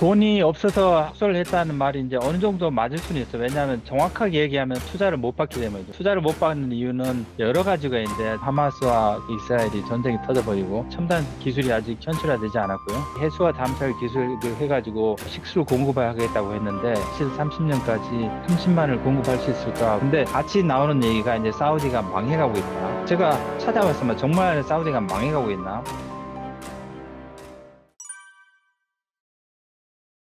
돈이 없어서 합소를 했다는 말이 이제 어느 정도 맞을 수는 있어요. 왜냐하면 정확하게 얘기하면 투자를 못 받기 때문이죠. 투자를 못 받는 이유는 여러 가지가 있는데 하마스와 이스라엘이 전쟁이 터져버리고 첨단 기술이 아직 현실화되지 않았고요. 해수와 담찰 기술을 해가지고 식수를 공급하겠다고 했는데 사실 30년까지 30만을 공급할 수 있을까? 근데 같이 나오는 얘기가 이제 사우디가 망해가고 있다. 제가 찾아봤으면 정말 사우디가 망해가고 있나?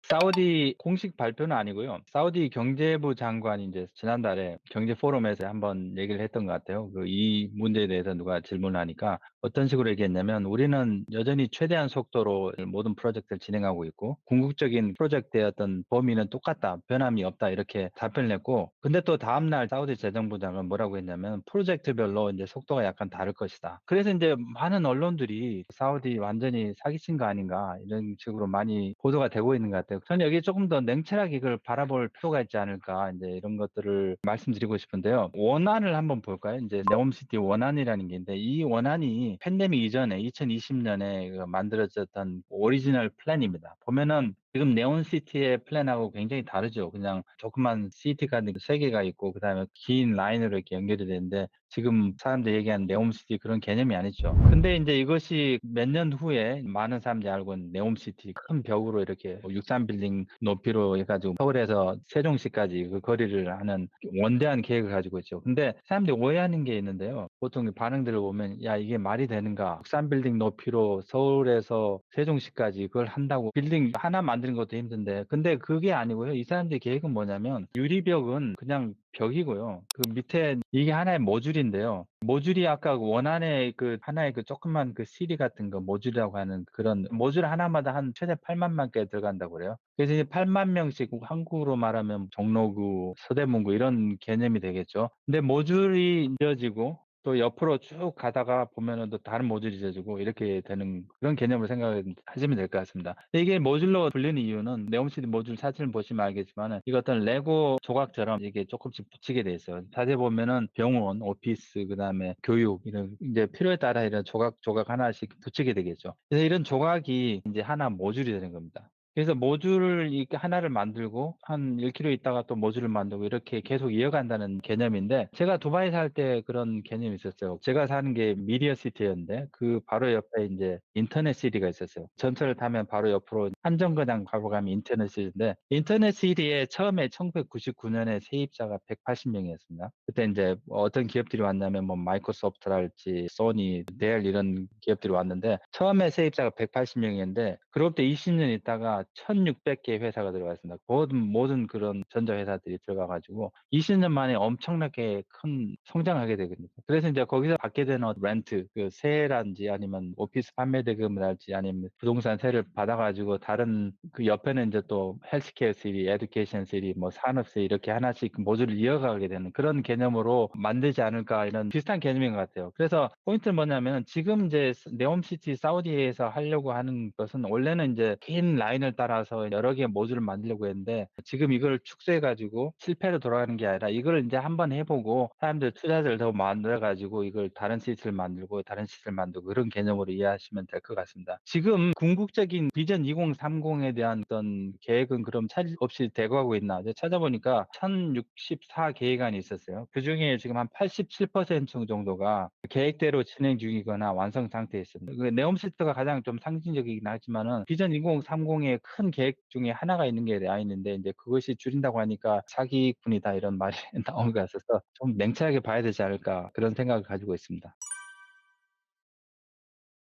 사우디 공식 발표는 아니고요. 사우디 경제부 장관이 이제 지난달에 경제 포럼에서 한번 얘기를 했던 것 같아요. 이 문제에 대해서 누가 질문을 하니까 어떤 식으로 얘기했냐면 우리는 여전히 최대한 속도로 모든 프로젝트를 진행하고 있고 궁극적인 프로젝트의 어떤 범위는 똑같다. 변함이 없다. 이렇게 답변을 했고 근데 또 다음날 사우디 재정부장은 뭐라고 했냐면 프로젝트별로 이제 속도가 약간 다를 것이다. 그래서 이제 많은 언론들이 사우디 완전히 사기친 거 아닌가 이런 식으로 많이 보도가 되고 있는 것 같아요. 저는 여기에 조금 더 냉철하게 이걸 바라볼 필요가 있지 않을까 이제 이런 것들을 말씀드리고 싶은데요. 원안을 한번 볼까요? 이제 네옴시티 원안이라는 게 있는데 이 원안이 팬데믹 이전에 2020년에 만들어졌던 오리지널 플랜입니다. 보면은 지금 네온시티의 플랜하고 굉장히 다르죠. 그냥 조그만 시티가 세 개가 있고 그다음에 긴 라인으로 이렇게 연결이 되는데 지금 사람들이 얘기하는 네옴시티 그런 개념이 아니죠. 근데 이제 이것이 몇 년 후에 많은 사람들이 알고 있는 네옴시티 큰 벽으로 이렇게 63빌딩 높이로 해가지고 서울에서 세종시까지 그 거리를 하는 원대한 계획을 가지고 있죠. 근데 사람들이 오해하는 게 있는데요. 보통 반응들을 보면 야 이게 말이 되는가? 63빌딩 높이로 서울에서 세종시까지 그걸 한다고 빌딩 하나 만드는 것도 힘든데 근데 그게 아니고요. 이 사람들의 계획은 뭐냐면 유리벽은 그냥 벽이고요. 그 밑에 이게 하나의 모듈인데요. 모듈이 아까 원안에 그 하나의 그 조그만 그 CD 같은 거 모듈이라고 하는 그런 모듈 하나마다 한 최대 8만 개 들어간다고 그래요. 그래서 이제 8만 명씩 한국으로 말하면 종로구, 서대문구 이런 개념이 되겠죠. 근데 모듈이 이어지고 또 옆으로 쭉 가다가 보면은 또 다른 모듈이 지어지고 이렇게 되는 그런 개념으로 생각하시면 될 것 같습니다. 근데 이게 모듈로 불리는 이유는 네옴시티 모듈 사진을 보시면 알겠지만은 이거 어떤 레고 조각처럼 이게 조금씩 붙이게 돼 있어요. 자세히 보면은 병원, 오피스, 그다음에 교육 이런 이제 필요에 따라 이런 조각 하나씩 붙이게 되겠죠. 그래서 이런 조각이 이제 하나 모듈이 되는 겁니다. 그래서 모듈을 이렇게 하나를 만들고 한 1km 있다가 또 모듈을 만들고 이렇게 계속 이어간다는 개념인데 제가 두바이 살 때 그런 개념이 있었어요. 제가 사는 게 미디어 시티였는데 그 바로 옆에 이제 인터넷 시티가 있었어요. 전철을 타면 바로 옆으로 한정거장 가고 가면 인터넷 시티인데 인터넷 시티에 처음에 1999년에 세입자가 180명이었습니다. 그때 이제 어떤 기업들이 왔냐면 뭐 마이크로소프트랄지 소니, 델 이런 기업들이 왔는데 처음에 세입자가 180명이었는데 그로부터 20년 있다가 1,600개 회사가 들어갔습니다. 모든 그런 전자회사들이 들어가가지고 20년 만에 엄청나게 큰 성장하게 되거든요. 그래서 이제 거기서 받게 되는 렌트, 그 세라든지 아니면 오피스 판매 대금이랄지 아니면 부동산 세를 받아가지고 다른 그 옆에는 이제 또 헬스케어 시리, 에듀케이션 시리, 뭐 산업 시리 이렇게 하나씩 그 모듈을 이어가게 되는 그런 개념으로 만들지 않을까 이런 비슷한 개념인 것 같아요. 그래서 포인트는 뭐냐면 지금 이제 네옴시티 사우디에서 하려고 하는 것은 원래는 이제 긴 라인을 따라서 여러 개의 모듈을 만들려고 했는데 지금 이걸 축소해가지고 실패로 돌아가는 게 아니라 이걸 이제 한번 해보고 사람들 투자자를 더 만들어가지고 이걸 다른 시스템을 만들고 다른 시스템을 만들고 그런 개념으로 이해하시면 될 것 같습니다. 지금 궁극적인 비전 2030에 대한 어떤 계획은 그럼 차질 없이 돼가고 있나? 이제 찾아보니까 1064 계획안이 있었어요. 그 중에 지금 한 87% 정도가 계획대로 진행 중이거나 완성 상태에 있습니다. 그 네옴시티가 가장 좀 상징적이긴 하지만은 비전 2030의 큰 계획 중에 하나가 있는 게 라인인데 이제 그것이 줄인다고 하니까 사기꾼이다 이런 말이 나온 것 같아서 좀 냉철하게 봐야 되지 않을까 그런 생각을 가지고 있습니다.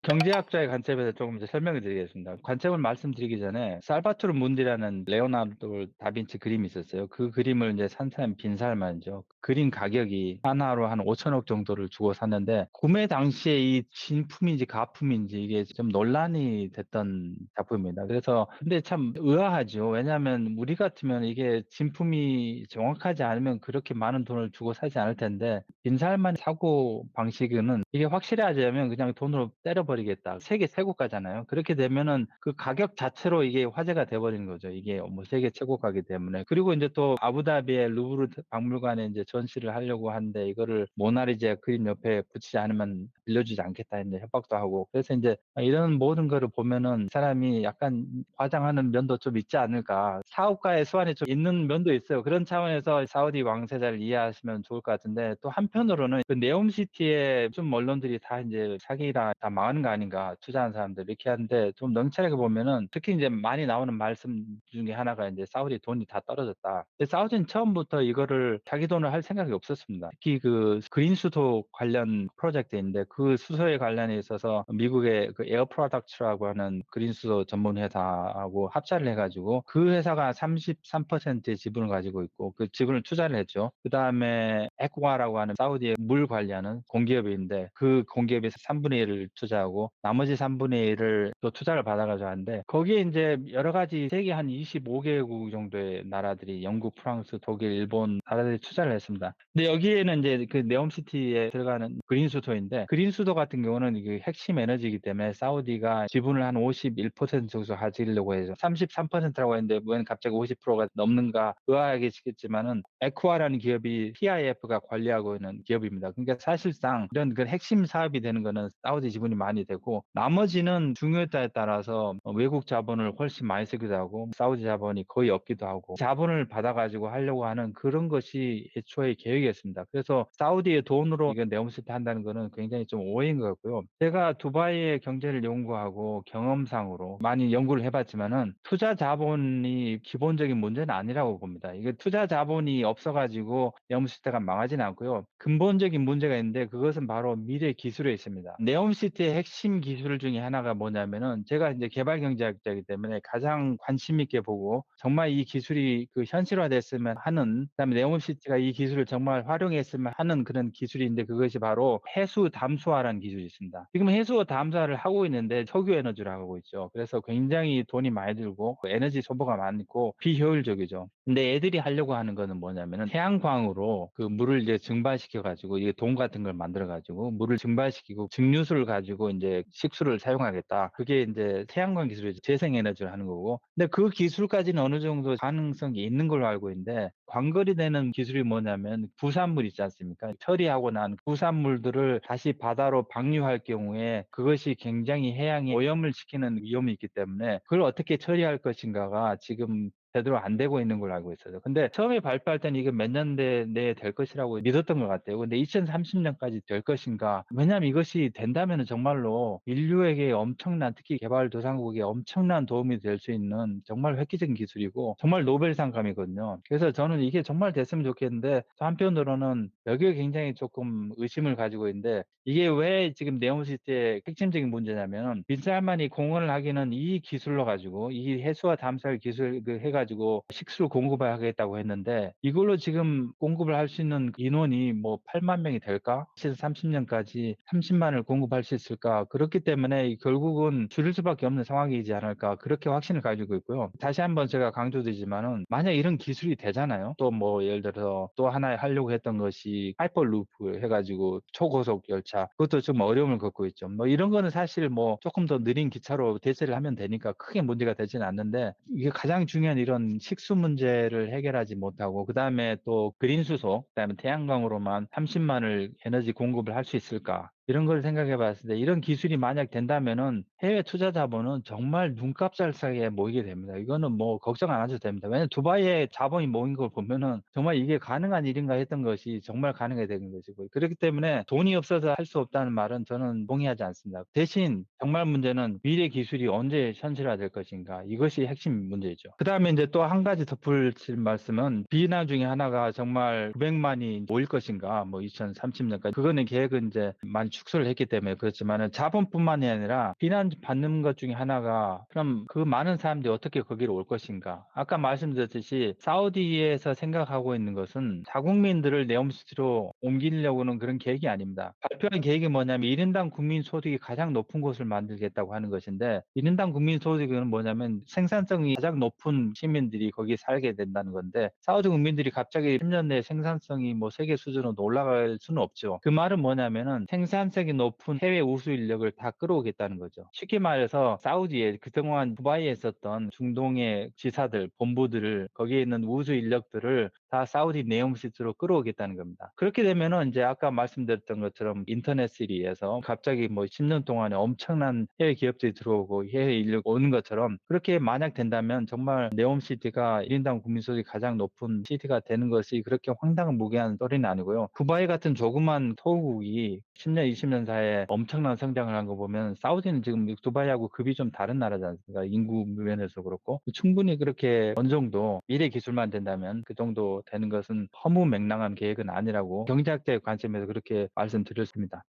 경제학자의 관점에서 조금 이제 설명을 드리겠습니다. 관점을 말씀드리기 전에 살바토르 문디라는 레오나르도 다빈치 그림이 있었어요. 그 그림을 이제 산 사람이 빈살만이죠. 그림 가격이 하나로 한 5천억 정도를 주고 샀는데 구매 당시에 이 진품인지 가품인지 이게 좀 논란이 됐던 작품입니다. 그래서 근데 참 의아하죠. 왜냐하면 우리 같으면 이게 진품이 정확하지 않으면 그렇게 많은 돈을 주고 사지 않을 텐데 빈살만 사고 방식은 이게 확실하자면 그냥 돈으로 때려버리겠다. 세계 최고가잖아요. 그렇게 되면은 그 가격 자체로 이게 화제가 돼버리는 거죠. 이게 뭐 세계 최고가기 때문에. 그리고 이제 또 아부다비의 루브르 박물관에 이제 전시를 하려고 하는데 이거를 모나리자 그림 옆에 붙이지 않으면 빌려주지 않겠다 했는데 협박도 하고. 그래서 인제 이런 모든 거를 보면은 사람이 약간 과장하는 면도 좀 있지 않을까. 사업가의 수완이 좀 있는 면도 있어요. 그런 차원에서 사우디 왕세자를 이해하시면 좋을 것 같은데, 또 한편으로는 그 네옴시티에 좀 언론들이 다 인제 "사기라 다 망하는 거 아닌가, 투자한 사람들." 이렇게 하는데, 좀 냉철하게 보면은 특히 인제 많이 나오는 말씀 중에 하나가 인제 "사우디 돈이 다 떨어졌다." 근데 사우디는 처음부터 이거를 자기 돈을 할 생각이 없었습니다. 특히 그 그린 수도 관련 프로젝트인데, 그 수소에 관련해 있어서 미국의 그 에어 프로덕츠라고 하는 그린 수소 전문 회사하고 합사를 해 가지고 그 회사가 33%의 지분을 가지고 있고 그 지분을 투자를 했죠. 그다음에 에코와라고 하는 사우디의 물 관리하는 공기업인데, 그 공기업에서 3분의 1을 투자하고 나머지 3분의 1을 또 투자를 받아 가지고 하는데, 거기에 인제 여러 가지 세계 한 25개국 정도의 나라들이 영국, 프랑스, 독일, 일본 나라들이 투자를 했습니다. 근데 여기에는 인제 그 네옴시티에 들어가는 그린 수소인데, 그린 수소 같은 경우는 이게 핵심 에너지이기 때문에 사우디가 지분을 한 51% 정도 가지려고 해서 33%라고 했는데 웬 갑자기 50%가 넘는가 의아하시겠지만은, 에코와라는 기업이 PIF가 관리하고 있는 기업입니다. 그러니까 사실상 이런 그 핵심 사업이 되는 거는 사우디 지분이 많이 되고, 나머지는 중요도에 따라서 외국 자본을 훨씬 많이 쓰기도 하고 사우디 자본이 거의 없기도 하고, 자본을 받아 가지고 하려고 하는 그런 것이 애초에 계획이었습니다. 그래서 사우디의 돈으로 이거 네옴시티 한다는 거는 굉장히 좀 오해인 것 같고요. 제가 두바이의 경제를 연구하고 경험상으로 많이 연구를 해 봤지만은 투자 자본이 기본적인 문제는 아니라고 봅니다. 이게 투자 자본이 없어 가지고 네옴시티가 망하지는 않고요. 근본적인 문제가 있는데, 그것은 바로 미래 기술에 있습니다. 네옴시티의 핵심 기술 중에 하나가 뭐냐면은, 제가 인제 개발 경제학자이기 때문에 가장 관심 있게 보고 정말 이 기술이 그 현실화됐으면 하는, 그다음에 네옴시티가 이 기술을 정말 활용했으면 하는 그런 기술인데, 그것이 바로 해수 담수화라는 기술이 있습니다. 지금 해수 담수화를 하고 있는데 석유 에너지로 하고 있죠. 그래서 굉장히 돈이 많이 들고 에너지 소모가 많고 비효율적이죠. 근데 애들이 하려고 하는 거는 뭐냐면은, 태양광으로 그 물을 이제 증발시켜 가지고 이게 돔 같은 걸 만들어 가지고 물을 증발시키고 증류수를 가지고 인제 식수를 사용하겠다. 그게 인제 태양광 기술이죠. 재생 에너지를 하는 거고. 근데 그 기술까지는 어느 정도 가능성이 있는 걸로 알고 있는데, 관건이 되는 기술이 뭐냐면 부산물 있지 않습니까? 처리하고 난 부산물들을 다시 바다로 방류할 경우에 그것이 굉장히 해양에 오염을 시키는 위험이 있기 때문에, 그걸 어떻게 처리할 것인가가 지금 제대로 안 되고 있는 걸로 알고 있어요. 근데 처음에 발표할 때는 이게 몇 년 내에 될 것이라고 믿었던 것 같아요. 근데 2030년까지 될 것인가? 왜냐하면 이것이 된다면은 정말로 인류에게 엄청난, 특히 개발도상국에 엄청난 도움이 될 수 있는 정말 획기적인 기술이고 정말 노벨상감이거든요. 그래서 저는 이게 정말 됐으면 좋겠는데, 또 한편으로는 여기에 굉장히 조금 의심을 가지고 있는데, 이게 왜 지금 네옴시티의 핵심적인 문제냐면은, 빈 살만이 공헌을 하기는 이 기술로 가지고 이 해수와 담수할 기술 그 해 가지고 식수를 공급을 하겠다고 했는데, 이걸로 지금 공급을 할 수 있는 인원이 뭐 8만 명이 될까? 2030년까지 30만을 공급할 수 있을까? 그렇기 때문에 결국은 줄일 수밖에 없는 상황이지 않을까, 그렇게 확신을 가지고 있고요. 다시 한번 제가 강조드리지만은, 만약 이런 기술이 되잖아요. 또 뭐 예를 들어서 또 하나 하려고 했던 것이 하이퍼루프 해 가지고 초고속 열차, 그것도 좀 어려움을 겪고 있죠. 뭐 이런 거는 사실 뭐 쪼끔 더 느린 기차로 대체를 하면 되니까 크게 문제가 되지는 않는데, 이게 가장 중요한 이런 식수 문제를 해결하지 못하고, 그다음에 또 그린 수소, 그다음에 태양광으로만 30만을 에너지 공급을 할 수 있을까? 이런 걸 생각해 봤을 때, 이런 기술이 만약 된다면은 해외 투자 자본은 정말 눈깜짝 사이에 모이게 됩니다. 이거는 뭐 걱정 안 하셔도 됩니다. 왜냐하면 두바이에 자본이 모인 걸 보면은 정말 '이게 가능한 일인가?' 했던 것이 정말 가능하게 되는 것이고, 그렇기 때문에 돈이 없어서 할 수 없다는 말은 저는 동의하지 않습니다. 대신 정말 문제는 미래 기술이 언제 현실화될 것인가, 이것이 핵심 문제죠. 그다음에 인제 또 한 가지 덧붙일 말씀은, 비난 중에 하나가 정말 900만이 모일 것인가, 뭐 2030년까지. 그거는 계획은 인제 많이 축소를 했기 때문에 그렇지만은, 자본뿐만이 아니라 비난받는 것 중에 하나가, 그럼 그 많은 사람들이 어떻게 거기로 올 것인가. 아까 말씀드렸듯이 사우디에서 생각하고 있는 것은 자국민들을 네옴시티로 옮기려고는 그런 계획이 아닙니다. 발표한 계획이 뭐냐면 1 인당 국민 소득이 가장 높은 곳을 만들겠다고 하는 것인데, 1 인당 국민 소득은 뭐냐면 생산성이 가장 높은 시민들이 거기에 살게 된다는 건데, 사우디 국민들이 갑자기 10년 내에 생산성이 뭐 세계 수준으로 올라갈 수는 없죠. 그 말은 뭐냐면은 생산 생산성이 높은 해외 우수 인력을 다 끌어오겠다는 거죠. 쉽게 말해서 사우디에 그동안 두바이에 있었던 중동의 지사들, 본부들을 거기에 있는 우수 인력들을 다 사우디 네옴시티로 끌어오겠다는 겁니다. 그렇게 되면은 인제 아까 말씀드렸던 것처럼 인터넷 시리에서 갑자기 뭐 10년 동안에 엄청난 해외 기업들이 들어오고 해외 인력 오는 것처럼 그렇게 만약 된다면 정말 네옴시티가 1 인당 국민 소득이 가장 높은 시티가 되는 것이 그렇게 황당무계한 소리는 아니고요. 두바이 같은 조그만 토우국이 10 년, 20년 사이에 엄청난 성장을 한 거 보면 사우디는 지금 두바이하고 급이 좀 다른 나라지 않습니까? 인구 면에서 그렇고. 충분히 그렇게 어느 정도 미래 기술만 된다면 그 정도 되는 것은 허무맹랑한 계획은 아니라고 경제학자의 관점에서 그렇게 말씀드렸습니다.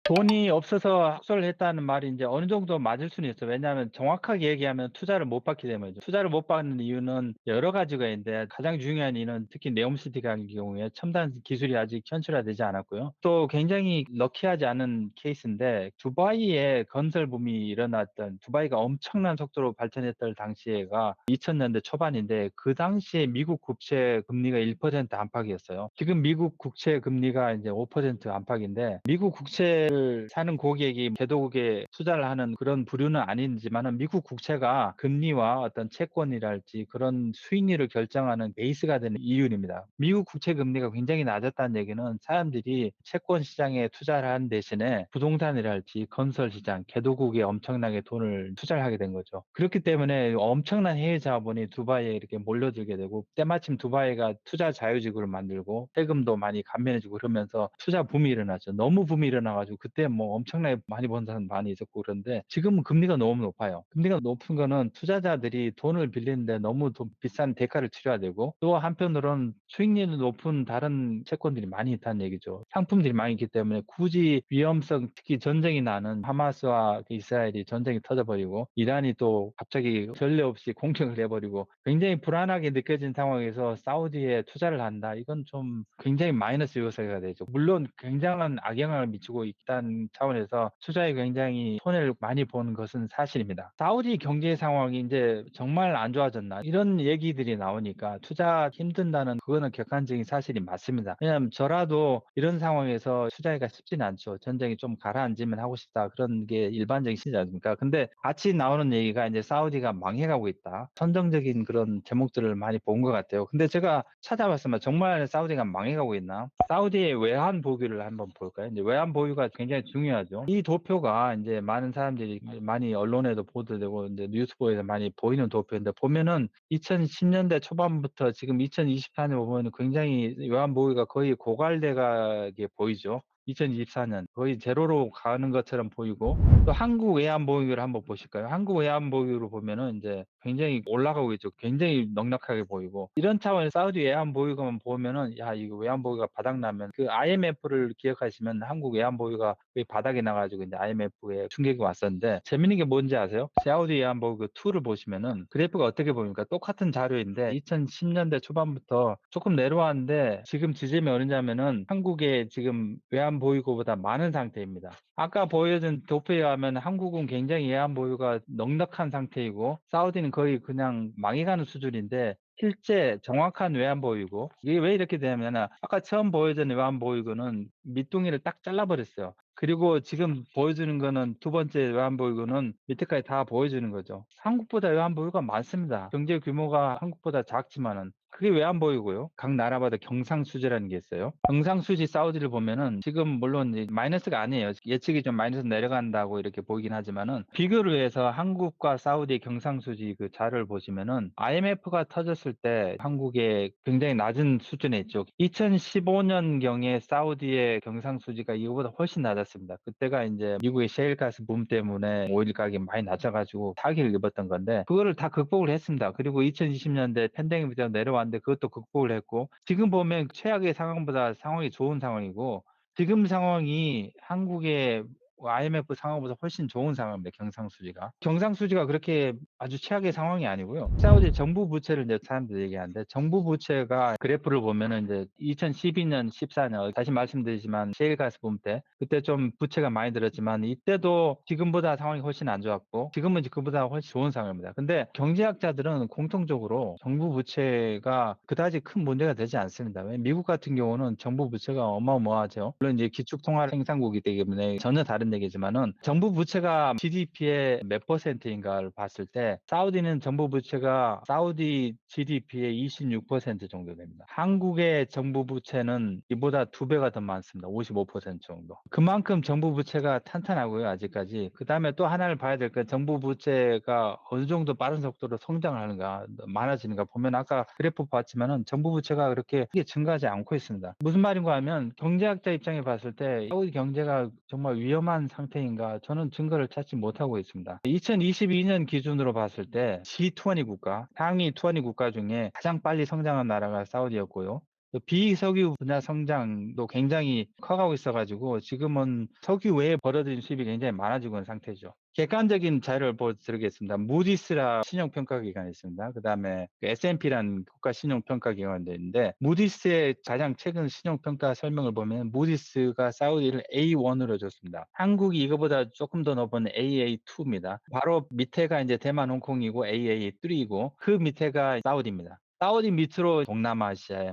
돈이 없어서 학설을 했다는 말이 인제 어느 정도 맞을 수는 있어요. 왜냐하면 정확하게 얘기하면 투자를 못 받기 때문이죠. 투자를 못 받는 이유는 여러 가지가 있는데 가장 중요한 이유는 특히 네옴시티 같은 경우에 첨단 기술이 아직 현실화되지 않았고요. 또 굉장히 럭키하지 않은 케이스인데 두바이에 건설 붐이 일어났던 두바이가 엄청난 속도로 발전했던 당시에가 2000 년대 초반인데 그 당시에 미국 국채 금리가 1% 안팎이었어요. 지금 미국 국채 금리가 인제 5% 안팎인데 미국 국채를 사는 고객이 개도국에 투자를 하는 그런 부류는 아니지만은 미국 국채가 금리와 어떤 채권이랄지 그런 수익률을 결정하는 베이스가 되는 이윤입니다. 미국 국채 금리가 굉장히 낮았다는 얘기는 사람들이 채권 시장에 투자를 하는 대신에 부동산이랄지 건설 시장, 개도국에 엄청나게 돈을 투자를 하게 된 거죠. 그렇기 때문에 엄청난 해외 자본이 두바이에 이렇게 몰려들게 되고 때마침 두바이가 투자 자유지구를 만들고 세금도 많이 감면해 주고 그러면서 투자 붐이 일어났죠. 너무 붐이 일어나 가지고 그때 뭐 엄청나게 많이 번 사람 많이 있었고 그런데 지금은 금리가 너무 높아요. 금리가 높은 거는 투자자들이 돈을 빌리는데 너무 비싼 대가를 치러야 되고 또 한편으로는 수익률이 높은 다른 채권들이 많이 있다는 얘기죠. 상품들이 많이 있기 때문에 굳이 위험성 특히 전쟁이 나는 하마스와 이스라엘이 전쟁이 터져 버리고 이란이 또 갑자기 전례 없이 공격을 해 버리고 굉장히 불안하게 느껴진 상황에서 사우디에 투자를 한다. 이건 좀 굉장히 마이너스 요소가 되죠. 물론 굉장한 악영향을 미치고 있다는 차원에서 투자에 굉장히 손해를 많이 보는 것은 사실입니다. 사우디 경제 상황이 인제 정말 안 좋아졌나 이런 얘기들이 나오니까 투자 힘든다는 그거는 객관적인 사실이 맞습니다. 왜냐하면 저라도 이런 상황에서 투자하기가 쉽지는 않죠. '전쟁이 좀 가라앉으면 하고 싶다.' 그런 게 일반적인 시지 않습니까? 근데 같이 나오는 얘기가 인제 "사우디가 망해가고 있다." 선정적인 그런 제목들을 많이 본 것 같아요. 근데 제가 찾아봤습니다. 정말 사우디가 망해가고 있나? 사우디의 외환 보유를 한번 볼까요? 인제 외환 보유가 굉장히 중요하죠. 이 도표가 인제 많은 사람들이 많이 언론에도 보도되고 인제 뉴스보에서 많이 보이는 도표인데 보면은 2010 년대 초반부터 지금 2024년 보면은 굉장히 외환 보유가 거의 고갈돼 가게 보이죠. 2024년 거의 제로로 가는 것처럼 보이고 또 한국 외환 보유를 한번 보실까요? 한국 외환 보유를 보면은 인제 굉장히 올라가고 있죠. 굉장히 넉넉하게 보이고 이런 차원에서 사우디 외환 보유고만 보면은 '야 이거 외환 보유가 바닥 나면' 그 IMF를 기억하시면 한국 외환 보유가 거의 바닥이 나 가지고 인제 IMF에 충격이 왔었는데 재밌는 게 뭔지 아세요? 사우디 외환 보유 그 2를 보시면은 그래프가 어떻게 보입니까? 똑같은 자료인데 2010 년대 초반부터 쪼끔 내려왔는데 지금 지점이 어디냐면은 한국의 지금 외환 보유고보다 많은 상태입니다. 아까 보여준 도표에 의하면 한국은 굉장히 외환 보유가 넉넉한 상태이고 사우디는 거의 그냥 망해가는 수준인데 실제 정확한 외환 보유고 이게 왜 이렇게 되냐면은 아까 처음 보여준 외환 보유고는 밑둥이를 딱 잘라 버렸어요. 그리고 지금 보여주는 거는 두 번째 외환 보유고는 밑에까지 다 보여주는 거죠. 한국보다 외환 보유가 많습니다. 경제 규모가 한국보다 작지만은. 그게 외환 보유고요. 각 나라마다 경상수지라는 게 있어요. 경상수지 사우디를 보면은 지금 물론 이제 마이너스가 아니에요. 예측이 좀 마이너스 내려간다고 이렇게 보이긴 하지만은 비교를 해서 한국과 사우디의 경상수지 그 자료를 보시면은 IMF가 터졌을 때 한국의 굉장히 낮은 수준에 있죠. 2015 년경에 사우디의 경상수지가 이거보다 훨씬 낮았습니다. 그때가 인제 미국의 셰일가스 붐 때문에 오일 가격이 많이 낮아 가지고 타격을 입었던 건데 그거를 다 극복을 했습니다. 그리고 2020 년대 팬데믹부터 내려왔는데 그것도 극복을 했고 지금 보면 최악의 상황보다 상황이 좋은 상황이고 지금 상황이 한국의 IMF 상황보다 훨씬 좋은 상황입니다, 경상수지가. 경상수지가 그렇게 아주 최악의 상황이 아니고요. 사우디 정부 부채를 이제 사람들이 얘기하는데, 정부 부채가 그래프를 보면은 이제 2012년, 14년 다시 말씀드리지만 셰일가스 붐 때 그때 좀 부채가 많이 들었지만 이때도 지금보다 상황이 훨씬 안 좋았고 지금은 이제 그보다 훨씬 좋은 상황입니다. 근데 경제학자들은 공통적으로 정부 부채가 그다지 큰 문제가 되지 않습니다. 왜 미국 같은 경우는 정부 부채가 어마어마하죠. 물론 이제 기축통화 생산국이기 때문에 전혀 다른 얘기지만은 정부 부채가 GDP의 몇 퍼센트인가를 봤을 때 사우디는 정부 부채가 사우디 GDP의 26% 정도 됩니다. 한국의 정부 부채는 이보다 2배가 더 많습니다. 55% 정도. 그만큼 정부 부채가 탄탄하고요, 아직까지. 그다음에 또 하나를 봐야 될 건 정부 부채가 어느 정도 빠른 속도로 성장을 하는가, 많아지는가 보면 아까 그래프 봤지만은 정부 부채가 그렇게 크게 증가하지 않고 있습니다. 무슨 말인가 하면 경제학자 입장에 봤을 때 사우디 경제가 정말 위험한 상태인가 저는 증거를 찾지 못하고 있습니다. 2022년 기준으로 봤을 때 G20 국가, 상위 20 국가 중에 가장 빨리 성장한 나라가 사우디였고요. 또 비석유 분야 성장도 굉장히 커가고 있어가지고 지금은 석유 외에 벌어들인 수입이 굉장히 많아지고 있는 상태죠. 객관적인 자료를 보여드리겠습니다. 무디스라 신용평가기관이 있습니다. 그 다음에 S&P라는 국가 신용평가기관도 있는데 무디스의 가장 최근 신용평가 설명을 보면 무디스가 사우디를 A1으로 줬습니다. 한국이 이거보다 조금 더 높은 AA2입니다. 바로 밑에가 이제 대만, 홍콩이고 AA3이고 그 밑에가 사우디입니다. 사우디 밑으로 동남아시아에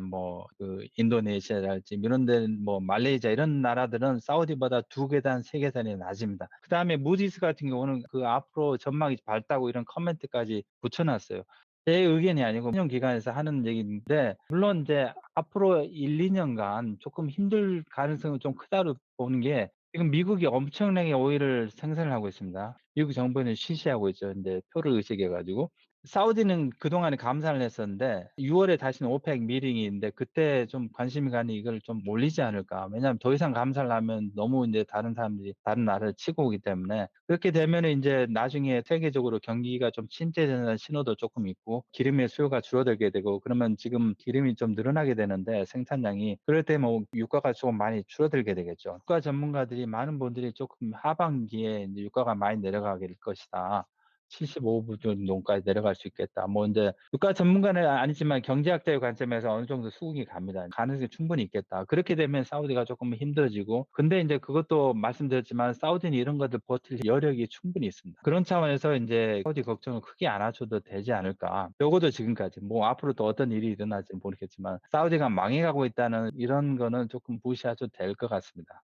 인도네시아랄지 이런 데 말레이시아 이런 나라들은 사우디보다 2계단, 3계단이 낮습니다. 그다음에 무디스 같은 경우는 그 앞으로 전망이 밝다고 이런 코멘트까지 붙여놨어요. 제 의견이 아니고 신용기관에서 하는 얘기인데 물론 이제 앞으로 1-2년간 조금 힘들 가능성은 좀 크다고 보는 게 지금 미국이 엄청나게 오일을 생산을 하고 있습니다. 미국 정부는 쉬쉬하고 있죠. 인제 표를 의식해 가지고. 사우디는 그동안에 감산을 했었는데 6월에 다시는 오펙 미팅이 있는데 그때 좀 관심이 가니 이걸 좀 올리지 않을까. 왜냐하면 더 이상 감산을 하면 너무 인제 다른 사람들이 다른 나라를 치고 오기 때문에 그렇게 되면은 인제 나중에 세계적으로 경기가 좀 침체되는 신호도 쪼끔 있고 기름의 수요가 줄어들게 되고 그러면 지금 기름이 좀 늘어나게 되는데 생산량이 그럴 때 유가가 조금 많이 줄어들게 되겠죠. 유가 전문가들이 많은 분들이 조금 하반기에 인제 유가가 많이 내려가게 될 것이다. 75불 정도까지 내려갈 수 있겠다. 인제 유가 전문가는 아니지만 경제학자의 관점에서 어느 정도 수긍이 갑니다. 가능성이 충분히 있겠다. 그렇게 되면 사우디가 조금 힘들어지고 근데 인제 그것도 말씀드렸지만 사우디는 이런 것들 버틸 여력이 충분히 있습니다. 그런 차원에서 인제 사우디 걱정을 크게 안 하셔도 되지 않을까. 적어도 지금까지 앞으로 또 어떤 일이 일어날지는 모르겠지만 사우디가 망해가고 있다는 이런 거는 조금 무시하셔도 될 것 같습니다.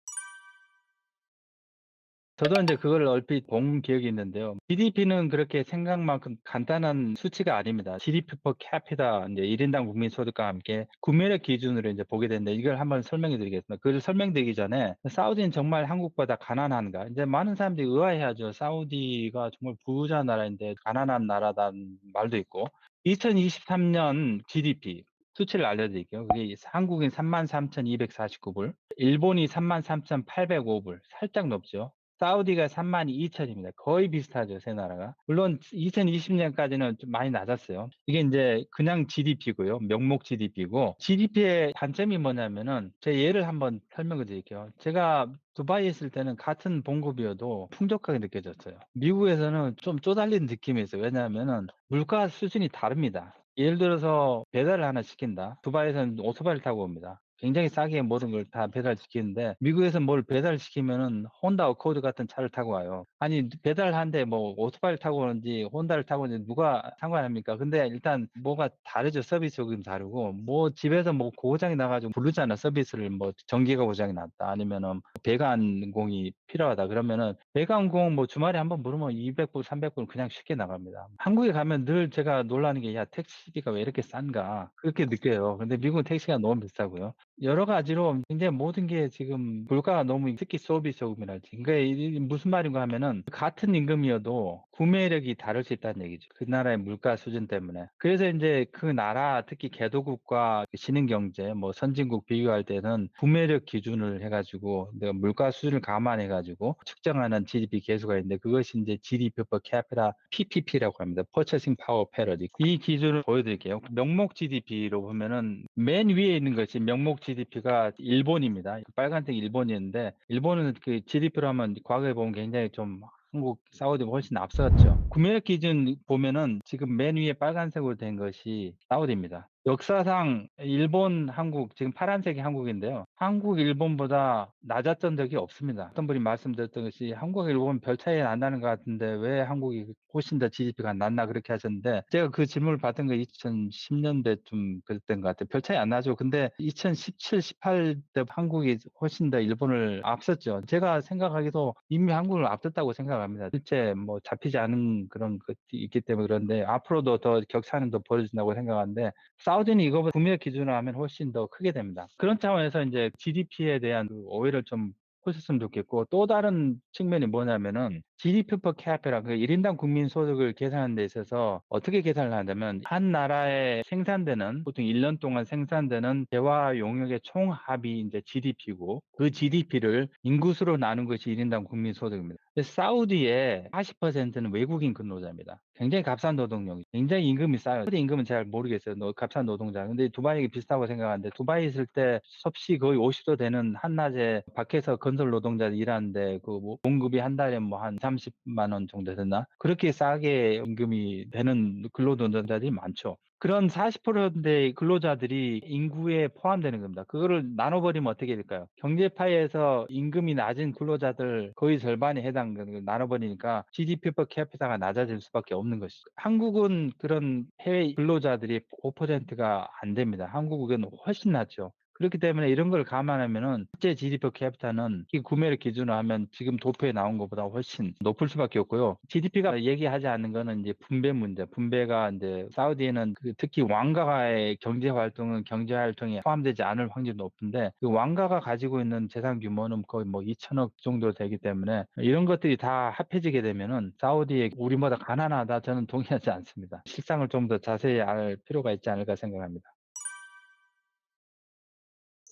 저도 인제 그거를 얼핏 본 기억이 있는데요. GDP는 그렇게 생각만큼 간단한 수치가 아닙니다. GDP per capita 인제 1 인당 국민 소득과 함께 구매력 기준으로 인제 보게 되는데 이걸 한번 설명해 드리겠습니다. 그걸 설명드리기 전에 사우디는 정말 한국보다 가난한가? 인제 많은 사람들이 의아해하죠. 사우디가 정말 부자 나라인데 가난한 나라다는 말도 있고 2023년 GDP 수치를 알려드릴게요. 그게 한국인 33,249불, 일본이 33,805불 살짝 높죠. 사우디가 32,000입니다. 거의 비슷하죠, 세 나라가. 물론 2020년까지는 좀 많이 낮았어요. 이게 인제 그냥 GDP고요. 명목 GDP고 GDP의 단점이 뭐냐면은 제가 예를 한번 설명을 드릴게요. 제가 두바이에 있을 때는 같은 봉급이어도 풍족하게 느껴졌어요. 미국에서는 좀 쪼달리는 느낌이 있어요. 왜냐하면은 물가 수준이 다릅니다. 예를 들어서 배달을 하나 시킨다. 두바이에서는 오토바이를 타고 옵니다. 굉장히 싸게 모든 걸 다 배달시키는데 미국에서 뭘 배달시키면은 혼다 어코드 같은 차를 타고 와요. 아니 배달하는데 오토바이를 타고 오는지 혼다를 타고 오는지 누가 상관합니까? 근데 일단 뭐가 다르죠. 서비스 요금이 다르고 집에서 고장이 나 가지고 부르잖아. 서비스를 전기가 고장이 났다. 아니면은 배관공이 필요하다. 그러면은 배관공 주말에 한번 부르면 200불, 300불 그냥 쉽게 나갑니다. 한국에 가면 늘 제가 놀라는 게 '야 택시비가 왜 이렇게 싼가?' 그렇게 느껴요. 근데 미국은 택시가 너무 비싸고요. 여러 가지로 굉장히 모든 게 지금 물가가 너무 특히 서비스 요금이랄지 그러니까 이 무슨 말인가 하면은 같은 임금이어도 구매력이 다를 수 있다는 얘기죠. 그 나라의 물가 수준 때문에. 그래서 인제 그 나라 특히 개도국과 신흥경제 선진국 비교할 때는 구매력 기준을 해 가지고 내가 물가 수준을 감안해 가지고 측정하는 GDP 계수가 있는데 그것이 인제 GDP per capita PPP라고 합니다. Purchasing Power Parity. 이 기준을 보여 드릴게요. 명목 GDP로 보면은 맨 위에 있는 것이 명목 GDP가 일본입니다. 빨간색 일본이었는데 일본은 그 GDP로 하면 과거에 보면 굉장히 좀 한국, 사우디보다 훨씬 앞섰죠. 구매력 기준 보면은 지금 맨 위에 빨간색으로 된 것이 사우디입니다. 역사상 일본, 한국, 지금 파란색이 한국인데요. 한국, 일본보다 낮았던 적이 없습니다. 어떤 분이 말씀드렸던 것이 한국, 일본 별 차이 안 나는 것 같은데 왜 한국이 훨씬 더 GDP가 낮나 그렇게 하셨는데, 제가 그 질문을 받은 거 2010년대쯤 그랬던 것 같아요. 별 차이 안 나죠. 근데 2017, 18 때 한국이 훨씬 더 일본을 앞섰죠. 제가 생각하기도 이미 한국을 앞섰다고 생각합니다. 실제 뭐 잡히지 않은 그런 것이 있기 때문에 그런데 앞으로도 더 격차는 더 벌어진다고 생각하는데, 사우디는 이거보다 구매 기준으로 하면 훨씬 더 크게 됩니다. 그런 차원에서 이제 GDP에 대한 그 오해를 좀 푸셨으면 좋겠고, 또 다른 측면이 뭐냐면은 GDP per capita, 그 1인당 국민 소득을 계산하는 데 있어서 어떻게 계산을 하냐면, 한 나라에 생산되는, 보통 1년 동안 생산되는 대화 용역의 총합이 이제 GDP고, 그 GDP를 인구수로 나눈 것이 1인당 국민 소득입니다. 사우디의 40%는 외국인 근로자입니다. 굉장히 값싼 노동력이, 굉장히 임금이 싸요. 사우디 임금은 잘 모르겠어요. 값싼 노동자. 근데 두바이 비슷하고 생각하는데, 두바이 있을 때 섭씨 거의 50도 되는 한낮에 밖에서 건설 노동자들 일하는데 그 봉급이 한 달에 뭐 한 30만 원 정도 되나? 그렇게 싸게 임금이 되는 근로노동자들이 많죠. 그런 40%의 근로자들이 인구에 포함되는 겁니다. 그거를 나눠버리면 어떻게 될까요? 경제파에서 임금이 낮은 근로자들 거의 절반이 해당되는 걸 나눠버리니까 GDP per capita가 낮아질 수밖에 없는 것이죠. 한국은 그런 해외 근로자들이 5%가 안 됩니다. 한국은 훨씬 낮죠. 그렇기 때문에 이런 걸 감안하면은 실제 GDP per capita는 이 구매를 기준으로 하면 지금 도표에 나온 것보다 훨씬 높을 수밖에 없고요. GDP가 얘기하지 않는 거는 이제 분배 문제. 분배가 이제 사우디에는 특히 왕가의 경제 활동은 경제 활동에 포함되지 않을 확률이 높은데, 그 왕가가 가지고 있는 재산 규모는 거의 뭐 2천억 정도 되기 때문에 이런 것들이 다 합해지게 되면은 사우디의 우리보다 가난하다, 저는 동의하지 않습니다. 실상을 좀 더 자세히 알 필요가 있지 않을까 생각합니다.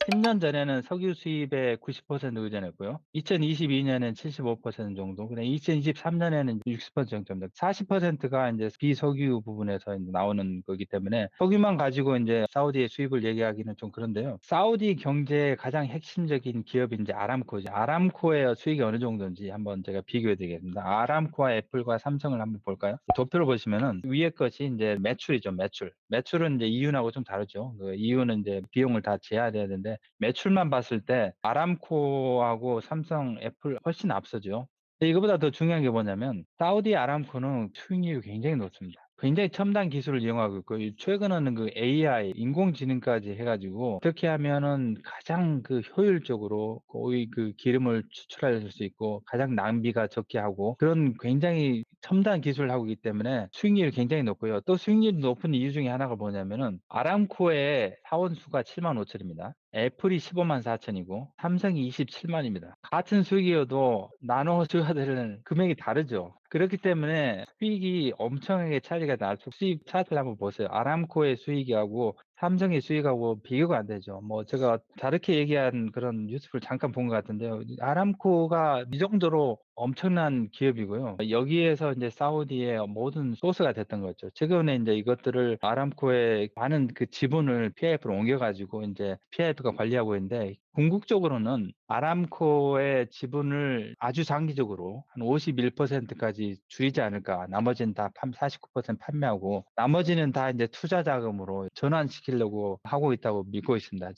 10년 전에는 석유 수입의 90% 의존했고요. 2022년엔 75% 정도, 그다음 2023년에는 60% 정도, 40%가 이제 비석유 부분에서 이제 나오는 거기 때문에 석유만 가지고 이제 사우디의 수입을 얘기하기는 좀 그런데요. 사우디 경제의 가장 핵심적인 기업이 이제 아람코죠. 아람코의 수익이 어느 정도인지 한번 제가 비교해 드리겠습니다. 아람코와 애플과 삼성을 한번 볼까요? 도표를 보시면은 위에 것이 이제 매출이죠, 매출. 매출은 이제 이윤하고 좀 다르죠. 그 이윤은 이제 비용을 다 제한해야 되는데, 매출만 봤을 때 아람코하고 삼성, 애플 훨씬 앞서죠. 근데 이거보다 더 중요한 게 뭐냐면 사우디 아람코는 수익률이 굉장히 높습니다. 굉장히 첨단 기술을 이용하고 있고, 최근에는 그 AI, 인공지능까지 해가지고 어떻게 하면은 가장 그 효율적으로 거의 그 기름을 추출할 수 있고 가장 낭비가 적게 하고, 그런 굉장히 첨단 기술을 하고 있기 때문에 수익률이 굉장히 높고요. 또 수익률이 높은 이유 중에 하나가 뭐냐면은 아람코의 사원 수가 7만 5천입니다. 애플이 15만 4천이고 삼성이 27만입니다. 같은 수익이어도 나눠줘야 되는 금액이 다르죠. 그렇기 때문에 수익이 엄청나게 차이가 나서 수익 차트를 한번 보세요. 아람코의 수익하고 삼성의 수익하고 비교가 안 되죠. 뭐 제가 다르게 얘기한 그런 뉴스를 잠깐 본 것 같은데요. 아람코가 이 정도로 엄청난 기업이고요. 여기에서 이제 사우디의 모든 소스가 됐던 거죠. 최근에 이제 이것들을 아람코에 많은 그 지분을 PIF로 옮겨가지고 이제 PIF가 관리하고 있는데, 궁극적으로는 아람코의 지분을 아주 장기적으로 한 51%까지 줄이지 않을까. 나머지는 다 49% 판매하고 나머지는 다 이제 투자 자금으로 전환시키려고 하고 있다고 믿고 있습니다.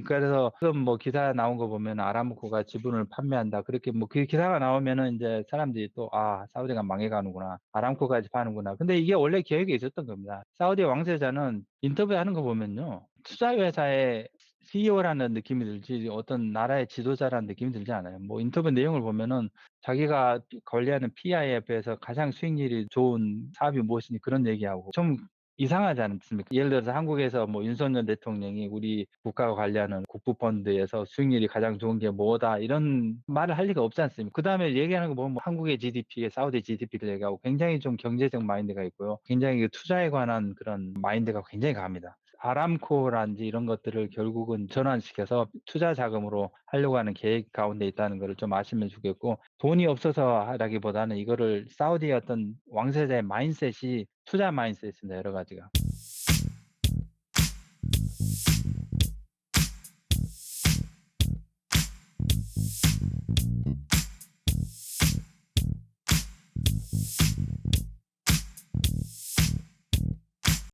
그래서 지금 뭐 기사 나온 거 보면 아람코가 지분을 판매한다, 그렇게 뭐 그 기사가 나오면은 이제 사람들이 또 사우디가 망해가는구나, 아람코까지 파는구나. 근데 이게 원래 계획에 있었던 겁니다. 사우디 왕세자는 인터뷰하는 거 보면요, 투자 회사의 CEO라는 느낌이 들지 어떤 나라의 지도자라는 느낌이 들지 않아요. 뭐 인터뷰 내용을 보면은 자기가 관리하는 PIF에서 가장 수익률이 좋은 사업이 무엇이니 그런 얘기하고, 좀 이상하지 않습니까? 예를 들어서 한국에서 뭐 윤석열 대통령이 우리 국가가 관리하는 국부펀드에서 수익률이 가장 좋은 게 뭐다, 이런 말을 할 리가 없지 않습니까? 그 다음에 얘기하는 거 보면 뭐 한국의 GDP에 사우디 GDP를 얘기하고 굉장히 좀 경제적 마인드가 있고요. 굉장히 그 투자에 관한 그런 마인드가 굉장히 강합니다. 아람코라든지 이런 것들을 결국은 전환시켜서 투자 자금으로 하려고 하는 계획 가운데 있다는 것을 좀 아시면 좋겠고, 돈이 없어서 하라기보다는 이거를 사우디의 어떤 왕세자의 마인셋이 투자 마인셋입니다. 여러 가지가.